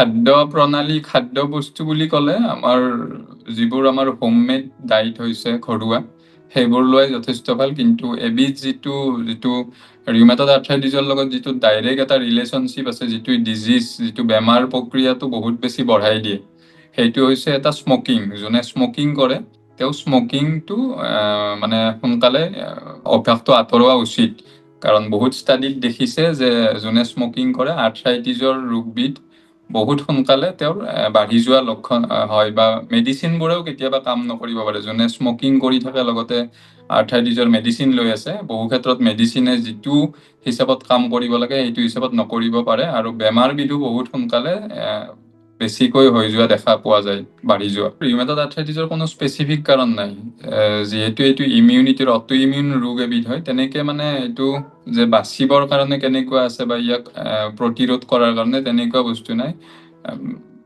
খাদ্য প্ৰণালী, খাদ্য বস্তু বুলি ক'লে আমাৰ যিবোৰ আমাৰ হোমমেড ডায়েট হৈছে ঘৰুৱা, সেইবোৰ লোৱাই যথেষ্ট ভাল। কিন্তু এবিধ যিটো ৰিউমেটইড আৰ্থ্ৰাইটিছৰ লগত যিটো ডাইৰেক্ট এটা ৰিলেশ্যনশ্বিপ আছে, যিটো ডিজিজ, যিটো বেমাৰ প্ৰক্ৰিয়াটো বহুত বেছি বঢ়াই দিয়ে, সেইটো হৈছে এটা স্মকিং। যোনে স্মকিং কৰে তেওঁ স্মকিংটো মানে সোনকালে অভ্যাসটো আঁতৰোৱা উচিত। কাৰণ বহুত ষ্টাডিত দেখিছে যে যোনে স্মকিং কৰে আৰ্থ্ৰাইটিছৰ ৰোগবিধ বহুত সোনকালে তেওঁৰ বাঢ়ি যোৱা লক্ষণ হয়, বা মেডিচিনবোৰেও কেতিয়াবা কাম নকৰিব পাৰে। যোনে স্মকিং কৰি থাকে লগতে আৰ্থ্ৰাইটিছৰ মেডিচিন লৈ আছে, বহু ক্ষেত্ৰত মেডিচিনে যিটো হিচাপত কাম কৰিব লাগে সেইটো হিচাপত নকৰিব পাৰে, আৰু বেমাৰবিধো বহুত সোনকালে বেছিকৈ হৈ যোৱা দেখা পোৱা যায়, বাঢ়ি যোৱা। ৰিউমেটইড আৰ্থ্ৰাইটিছৰ কোনো স্পেচিফিক কাৰণ নাই। যিহেতু এইটো ইমিউনিটিৰ অটো ইমিউন ৰোগ এবিধ হয়, তেনেকে মানে এইটো যে বাচিবৰ কাৰণে কেনেকুৱা আছে বা ইয়াক প্ৰতিৰোধ কৰাৰ কাৰণে তেনেকুৱা বস্তু নাই।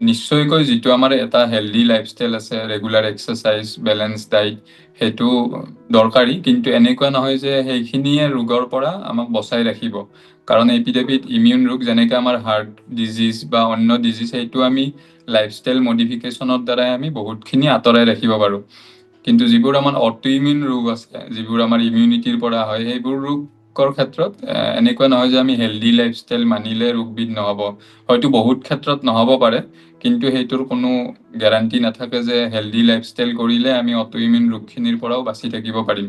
নিশ্চয়কৈ যিটো আমাৰ এটা হেল্ডি লাইফষ্টাইল আছে, ৰেগুলাৰ এক্সাৰচাইজ, বেলেঞ্চ ডাইট, সেইটো দৰকাৰী। কিন্তু এনেকুৱা নহয় যে সেইখিনিয়ে ৰোগৰ পৰা আমাক বচাই ৰাখিব। কাৰণ এবিধ ইমিউন ৰোগ, যেনেকৈ আমাৰ হাৰ্ট ডিজিজ বা অন্য ডিজিজ, সেইটো আমি লাইফষ্টাইল মডিফিকেশ্যনৰ দ্বাৰাই আমি বহুতখিনি আঁতৰাই ৰাখিব পাৰোঁ। কিন্তু যিবোৰ আমাৰ অটো ইমিউন ৰোগ আছে, যিবোৰ আমাৰ ইমিউনিটিৰ পৰা হয়, সেইবোৰ ৰোগৰ ক্ষেত্ৰত এনেকুৱা নহয় যে আমি হেল্ডি লাইফষ্টাইল মানিলে ৰোগবিধ নহ'ব। হয়তো বহুত ক্ষেত্ৰত নহ'ব পাৰে, কিন্তু সেইটোৰ কোনো গেৰাণ্টি নাথাকে যে হেল্ডি লাইফষ্টাইল কৰিলে আমি অটো ইমিউন ৰোগখিনিৰ পৰাও বাচি থাকিব পাৰিম।